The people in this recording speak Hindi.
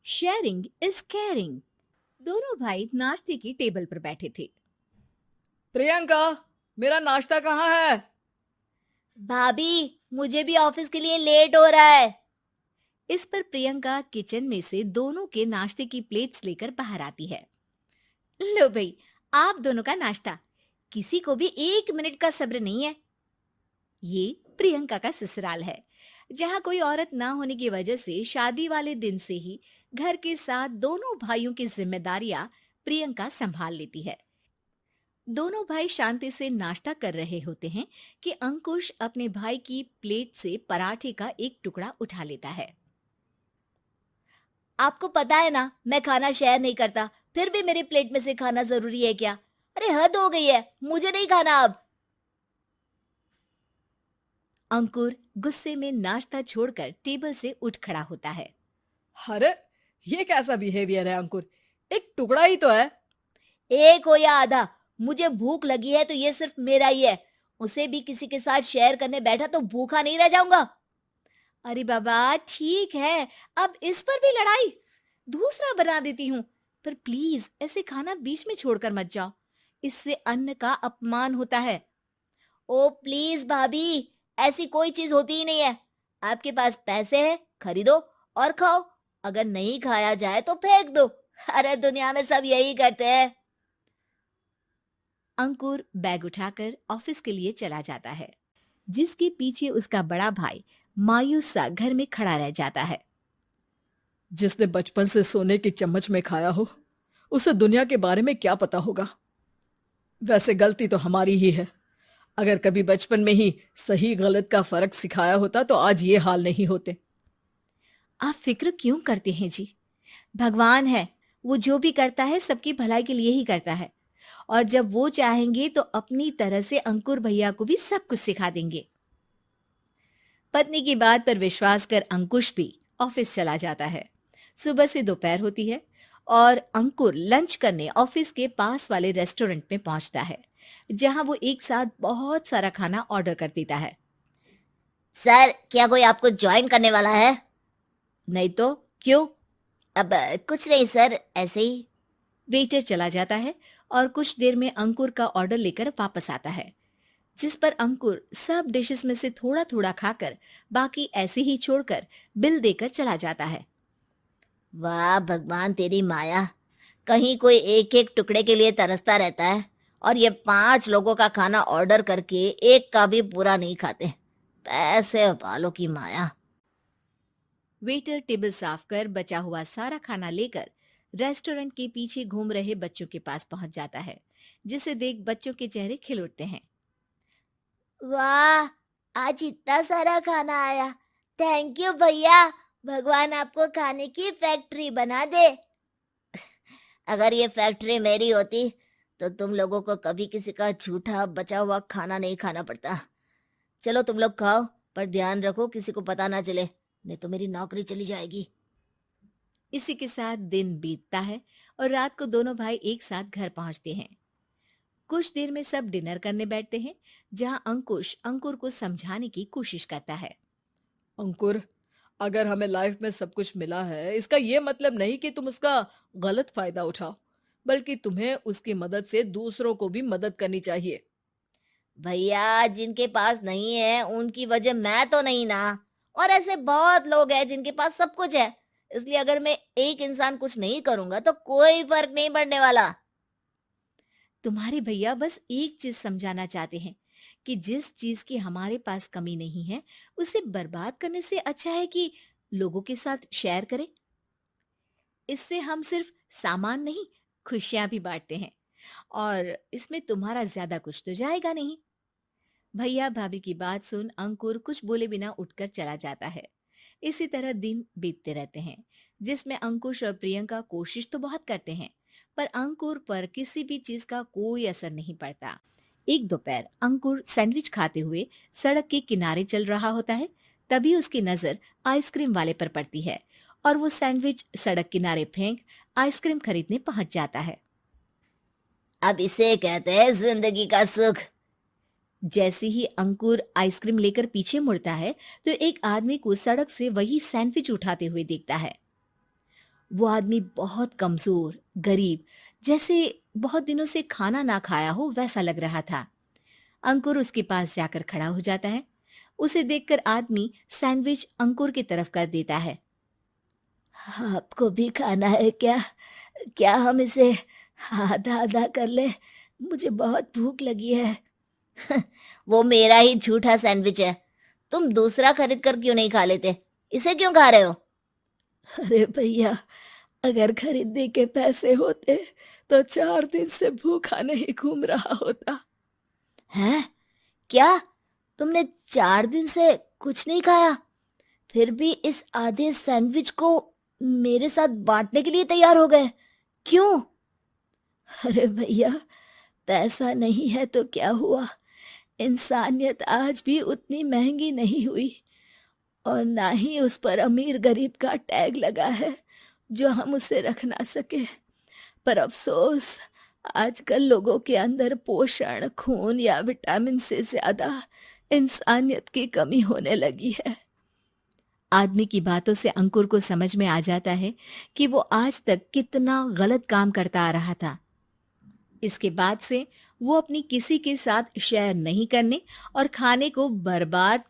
Sharing is caring. दोनों भाई नाश्ते की टेबल पर बैठे थे। प्रियंका, मेरा नाश्ता कहाँ है? भाभी, मुझे भी ऑफिस के लिए लेट हो रहा है। इस पर प्रियंका किचन में से दोनों के नाश्ते की प्लेट्स लेकर बाहर आती है। लो भाई, आप दोनों का नाश्ता। किसी को भी 1 मिनट का सब्र नहीं है। ये प्रियंका का ससुराल है, जहाँ कोई औरत ना होने की वजह से शादी वाले दिन से ही घर के साथ दोनों भाइयों की जिम्मेदारियां प्रियंका संभाल लेती है। दोनों भाई शांति से नाश्ता कर रहे होते हैं कि अंकुश अपने भाई की प्लेट से पराठे का एक टुकड़ा उठा लेता है। आपको पता है ना, मैं खाना शेयर नहीं करता, फिर भी मेरी प्लेट में से खाना जरूरी है क्या? अरे हद हो गई है, मुझे नहीं खाना अब। अंकुर गुस्से में नाश्ता छोड़कर टेबल से उठ खड़ा होता है। अरे, ये कैसा बिहेवियर है अंकुर? एक टुकड़ा ही तो है। एक हो या आधा, मुझे भूख लगी है तो ये सिर्फ मेरा ही है। उसे भी किसी के साथ शेयर करने बैठा तो भूखा नहीं रह जाऊंगा। अरे बाबा ठीक है, अब इस पर भी लड़ाई। दूसरा बना देती हूँ, पर प्लीज ऐसे खाना बीच में छोड़कर मत जाओ। इससे अन्न का अपमान होता है। ओ प्लीज भाभी, ऐसी कोई चीज होती ही नहीं है। आपके पास पैसे हैं, खरीदो और खाओ। अगर नहीं खाया जाए तो फेंक दो। अरे दुनिया में सब यही करते हैं। अंकुर बैग उठाकर ऑफिस के लिए चला जाता है, जिसके पीछे उसका बड़ा भाई मायूस सा घर में खड़ा रह जाता है। जिसने बचपन से सोने की चम्मच में खाया हो, उसे दुनिया के बारे में क्या पता होगा। वैसे गलती तो हमारी ही है। अगर कभी बचपन में ही सही गलत का फर्क सिखाया होता तो आज ये हाल नहीं होते। आप फिक्र क्यों करते हैं जी? भगवान है, वो जो भी करता है सबकी भलाई के लिए ही करता है। और जब वो चाहेंगे तो अपनी तरह से अंकुर भैया को भी सब कुछ सिखा देंगे। पत्नी की बात पर विश्वास कर अंकुश भी ऑफिस चला जाता है। सुबह से दोपहर होती है और अंकुर लंच करने ऑफिस के पास वाले रेस्टोरेंट में पहुंचता है, जहां वो एक साथ बहुत सारा खाना ऑर्डर कर देता है। सर, क्या कोई आपको ज्वाइन करने वाला है? नहीं तो क्यों? अब कुछ नहीं सर, ऐसे ही। वेटर चला जाता है और कुछ देर में अंकुर का ऑर्डर लेकर वापस आता है, जिस पर अंकुर सब डिशेस में से थोड़ा थोड़ा खाकर बाकी ऐसे ही छोड़कर बिल देकर चला जाता है। वाह भगवान, तेरी माया। कहीं कोई एक एक टुकड़े के लिए तरसता रहता है और ये 5 लोगों का खाना ऑर्डर करके एक का भी पूरा नहीं खाते। पैसे वालों की माया। वेटर टेबल साफ कर बचा हुआ सारा खाना लेकर रेस्टोरेंट के पीछे घूम रहे बच्चों के पास पहुंच जाता है, जिसे देख बच्चों के चेहरे खिल उठते हैं। वाह, आज इतना सारा खाना आया। थैंक यू भैया। भगवान आपको खाने की फैक्ट्री बना दे। अगर ये फैक्ट्री मेरी होती तो तुम लोगों को कभी किसी का झूठा बचा हुआ खाना नहीं खाना पड़ता। चलो तुम लोग खाओ, पर ध्यान रखो किसी को पता ना चले, नहीं तो मेरी नौकरी चली जाएगी। इसी के साथ दिन बीतता है और रात को दोनों भाई एक साथ घर पहुंचते हैं। कुछ देर में सब डिनर करने बैठते हैं, जहां अंकुश अंकुर को समझाने की कोशिश करता है। अंकुर, अगर हमें लाइफ में सब कुछ मिला है, इसका ये मतलब नहीं कि तुम उसका गलत फायदा उठाओ, बल्कि तुम्हें उसकी मदद से दूसरों को भी मदद करनी चाहिए। भैया, जिनके पास नहीं है उनकी वजह मैं तो नहीं ना। और ऐसे बहुत लोग हैं जिनके पास सब कुछ है। इसलिए अगर मैं एक इंसान कुछ नहीं करूंगा तो कोई फर्क नहीं पड़ने वाला। तुम्हारे भैया बस एक चीज समझाना चाहते हैं कि जिस चीज की हमारे पास कमी नहीं है, उसे बर्बाद करने से अच्छा है कि लोगों के साथ शेयर करें। इससे हम सिर्फ सामान नहीं, खुशियां भी बांटते हैं, और इसमें तुम्हारा ज्यादा कुछ तो जाएगा नहीं। भैया भाभी की बात सुन अंकुर कुछ बोले बिना उठकर चला जाता है। इसी तरह दिन बीतते रहते हैं, जिसमें अंकुश और प्रियंका कोशिश तो बहुत करते हैं, पर अंकुर पर किसी भी चीज का कोई असर नहीं पड़ता। एक दोपहर अंकुर सैंडविच खाते हुए सड़क के किनारे चल रहा होता है। तभी उसकी नजर आइसक्रीम वाले पर पड़ती है और वो सैंडविच सड़क किनारे फेंक आइसक्रीम खरीदने पहुंच जाता है। अब इसे कहते हैं जिंदगी का सुख। जैसे ही अंकुर आइसक्रीम लेकर पीछे मुड़ता है, तो एक आदमी को सड़क से वही सैंडविच उठाते हुए देखता है। वो आदमी बहुत कमजोर, गरीब, जैसे बहुत दिनों से खाना ना खाया हो वैसा लग रहा था। अंकुर उसके पास जाकर खड़ा हो जाता है। उसे देखकर आदमी सैंडविच अंकुर की तरफ कर देता है। आपको भी खाना है क्या? क्या हम इसे आधा आधा कर ले? मुझे बहुत भूख लगी है। वो मेरा ही झूठा सैंडविच है। तुम दूसरा खरीद कर क्यों नहीं खा लेते? इसे क्यों खा रहे हो? अरे भैया, अगर खरीदने के पैसे होते तो 4 दिन से भूखा नहीं घूम रहा होता। हैं? क्या? तुमने 4 दिन से कुछ नहीं खाया, फिर भी इस आधे सैंडविच को मेरे साथ बांटने के लिए तैयार हो गए? क्यों? अरे भैया, पैसा नहीं है तो क्या हुआ, इंसानियत आज भी उतनी महंगी नहीं हुई, और ना ही उस पर अमीर गरीब का टैग लगा है जो हम उसे रख ना सके। पर अफसोस, आजकल लोगों के अंदर पोषण, खून या विटामिन से ज्यादा इंसानियत की कमी होने लगी है। आदमी की बातों से अंकुर को समझ में आ जाता है कि वो आज तक कितना गलत काम करता आ रहा था। इसके बाद से वो अपनी किसी के साथ शेयर नहीं करने और खाने को बर्बाद